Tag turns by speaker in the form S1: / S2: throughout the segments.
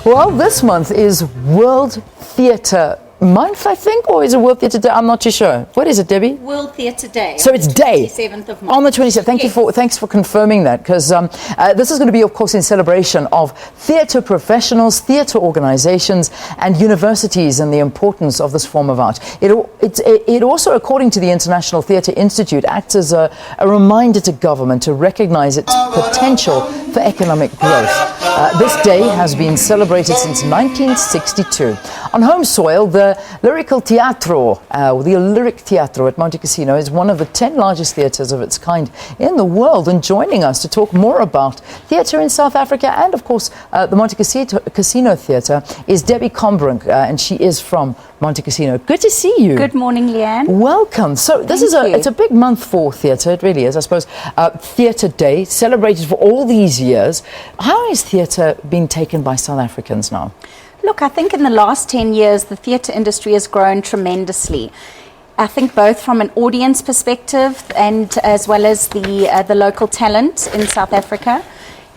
S1: Well, this month is World Theatre Month, I think, or is it World Theatre Day? I'm not too sure. What is it, Debbie?
S2: World Theatre Day.
S1: So it's day.
S2: 27th of March.
S1: On the 27th. Thanks for confirming that, because this is going to be, of course, in celebration of theatre professionals, theatre organisations, and universities, and the importance of this form of art. It also, according to the International Theatre Institute, acts as a reminder to government to recognise its potential for economic growth. This day has been celebrated since 1962. On home soil, the Lyrical Teatro, the Lyric Teatro at Montecasino, is one of the 10 largest theatres of its kind in the world. And joining us to talk more about theatre in South Africa and, of course, the Montecasino Theatre is Debbie Combrink, and she is from Montecasino. Good to see you.
S2: Good morning, Leanne.
S1: Welcome. So this it's a big month for theatre. It really is, I suppose. Theatre Day, celebrated for all these years. How has theatre been taken by South Africans now?
S2: Look, I think in the last 10 years, the theatre industry has grown tremendously. I think both from an audience perspective and as well as the local talent in South Africa.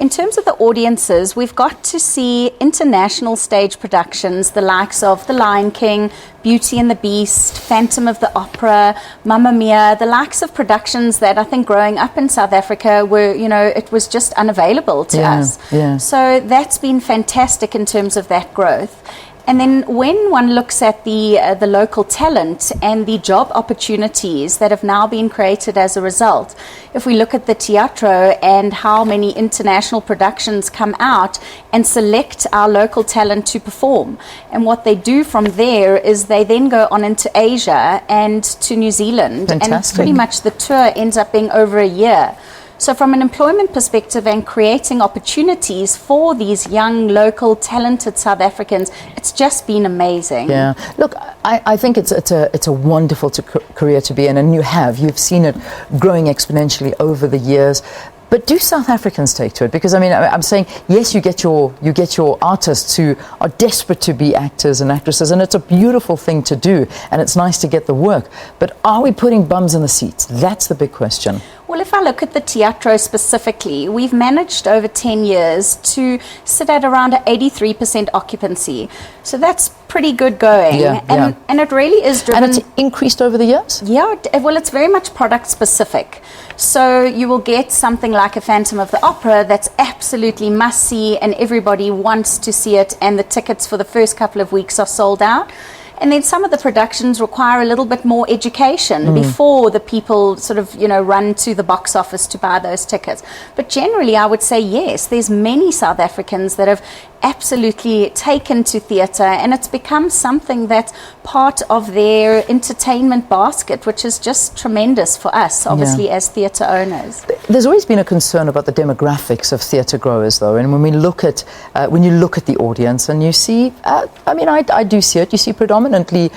S2: In terms of the audiences, we've got to see international stage productions, the likes of The Lion King, Beauty and the Beast, Phantom of the Opera, Mamma Mia, the likes of productions that I think growing up in South Africa were, it was just unavailable to us.
S1: Yeah.
S2: So that's been fantastic in terms of that growth. And then when one looks at the local talent and the job opportunities that have now been created as a result, if we look at the teatro and how many international productions come out and select our local talent to perform, and what they do from there is they then go on into Asia and to New Zealand.
S1: Fantastic.
S2: And pretty much the tour ends up being over a year. So from an employment perspective and creating opportunities for these young, local, talented South Africans, it's just been amazing.
S1: Yeah. Look, I think it's a wonderful career to be in, and you've seen it growing exponentially over the years. But do South Africans take to it? Because I'm saying, yes, you get your artists who are desperate to be actors and actresses, and it's a beautiful thing to do, and it's nice to get the work. But are we putting bums in the seats? That's the big question.
S2: Well, if I look at the teatro specifically, we've managed over 10 years to sit at around 83% occupancy. So that's pretty good going. And it really is driven.
S1: And it's increased over the years?
S2: Yeah, well, it's very much product specific. So you will get something like a Phantom of the Opera that's absolutely must see, and everybody wants to see it, and the tickets for the first couple of weeks are sold out. And then some of the productions require a little bit more education before the people sort of, run to the box office to buy those tickets. But generally, I would say yes, there's many South Africans that have absolutely taken to theatre, and it's become something that's part of their entertainment basket, which is just tremendous for us, obviously, as theatre owners.
S1: There's always been a concern about the demographics of theatre growers, though, and when you look at the audience and you see, I do see it, you see predominantly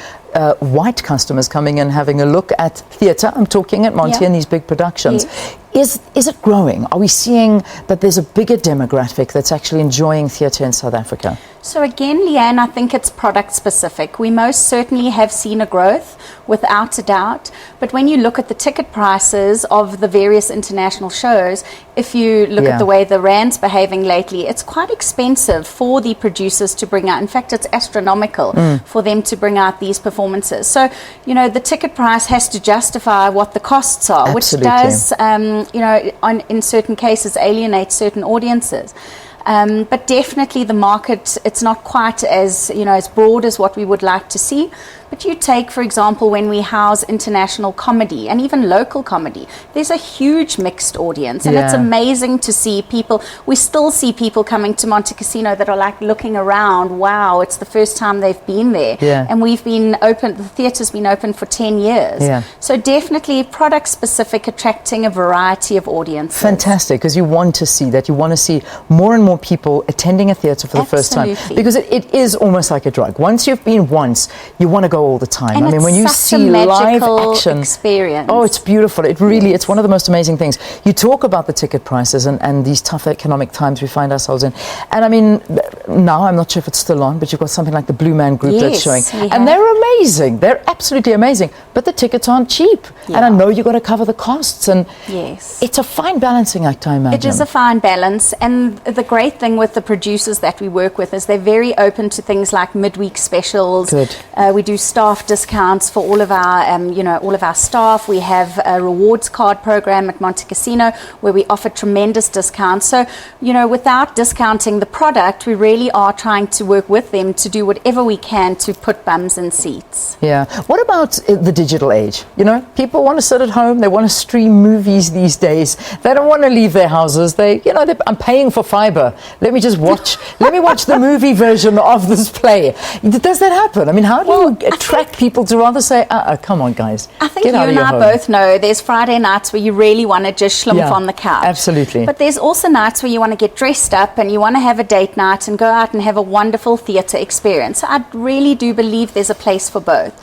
S1: white customers coming and having a look at theatre. I'm talking at Monte and these big productions. Yes. Is it growing? Are we seeing that there's a bigger demographic that's actually enjoying theatre in South Africa?
S2: So again, Leanne, I think it's product specific. We most certainly have seen a growth, without a doubt. But when you look at the ticket prices of the various international shows, if you look at the way the rand's behaving lately, it's quite expensive for the producers to bring out. In fact, it's astronomical for them to bring out these performances. So, the ticket price has to justify what the costs are,
S1: Absolutely.
S2: Which does, in certain cases, alienate certain audiences. But definitely the market, it's not quite as broad as what we would like to see. But you take, for example, when we house international comedy and even local comedy, there's a huge mixed audience. And it's amazing to see people. We still see people coming to Montecasino that are like looking around. Wow, it's the first time they've been there. And we've been open, the theatre's been open for 10 years. So definitely product specific, attracting a variety of audiences.
S1: Fantastic, because you want to see that. You want to see more and more people attending a theatre for the first time. Because it is almost like a drug. Once you've been once, you want to go all the time.
S2: And
S1: when you see live action
S2: experience.
S1: Oh, it's beautiful. It really, it's one of the most amazing things. You talk about the ticket prices and these tough economic times we find ourselves in. And now I'm not sure if it's still on, but you've got something like the Blue Man Group that's showing.
S2: we
S1: And
S2: have.
S1: they're amazing. They're absolutely amazing. But the tickets aren't cheap. And I know you've got to cover the costs. And
S2: Yes.
S1: it's a fine balancing act, I imagine.
S2: It is a fine balance, and the great thing with the producers that we work with is they're very open to things like midweek specials.
S1: Good.
S2: We do staff discounts for all of our, all of our staff. We have a rewards card program at Montecasino where we offer tremendous discounts. So, without discounting the product, we really are trying to work with them to do whatever we can to put bums in seats.
S1: Yeah. What about the digital age? People want to sit at home. They want to stream movies these days. They don't want to leave their houses. I'm paying for fiber. Let me just watch. Let me watch the movie version of this play. Does that happen? I mean, how do you attract people to rather say, come on, guys,
S2: I think
S1: get
S2: you
S1: out of
S2: and
S1: your
S2: I
S1: home.
S2: both know there's Friday nights where you really want to just schlumph on the couch.
S1: Absolutely.
S2: But there's also nights where you want to get dressed up and you want to have a date night and go out and have a wonderful theatre experience. I really do believe there's a place for both.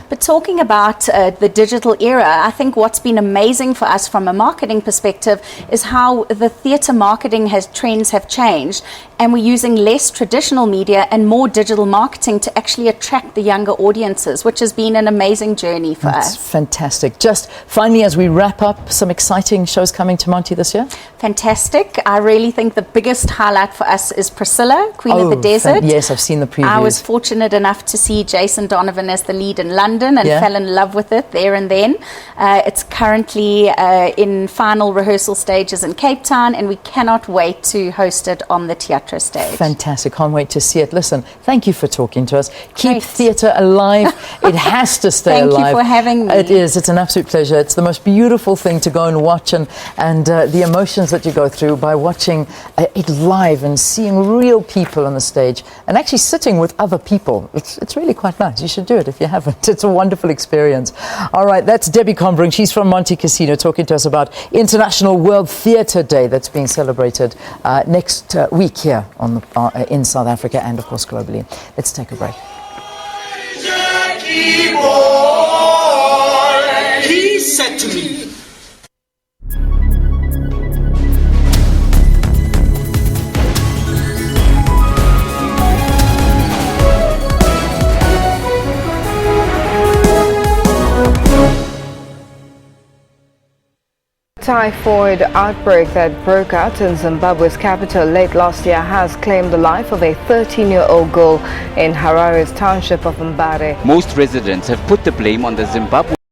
S2: But talking about the digital era, I think what's been amazing for us from a marketing perspective is how the theatre marketing trends have changed, and we're using less traditional media and more digital marketing to actually attract the younger audiences, which has been an amazing journey for us.
S1: Fantastic. Just finally, as we wrap up, some exciting shows coming to Monty this year?
S2: Fantastic. I really think the biggest highlight for us is Priscilla, Queen of the Desert.
S1: Yes, I've seen the previews.
S2: I was fortunate enough to see Jason Donovan as the lead in London and fell in love with it there and then. It's currently in final rehearsal stages in Cape Town, and we cannot wait to host it on the Teatro stage.
S1: Fantastic. Can't wait to see it. Listen, thank you for talking to us. Keep
S2: Great.
S1: theatre alive. It has to stay
S2: Thank
S1: alive.
S2: you for having me.
S1: It is. It's an absolute pleasure. It's the most beautiful thing to go and watch, and the emotions that you go through by watching it live and seeing real people on the stage and actually sitting with other people. It's really quite nice. You should do it if you haven't. It's a wonderful experience. All right, that's Debbie Combrink. She's from Montecasino talking to us about International World Theatre Day that's being celebrated next week here in South Africa and, of course, globally. Let's take a break.
S3: He said to me,
S4: typhoid outbreak that broke out in Zimbabwe's capital late last year has claimed the life of a 13-year-old girl in Harare's township of Mbare.
S5: Most residents have put the blame on the Zimbabwe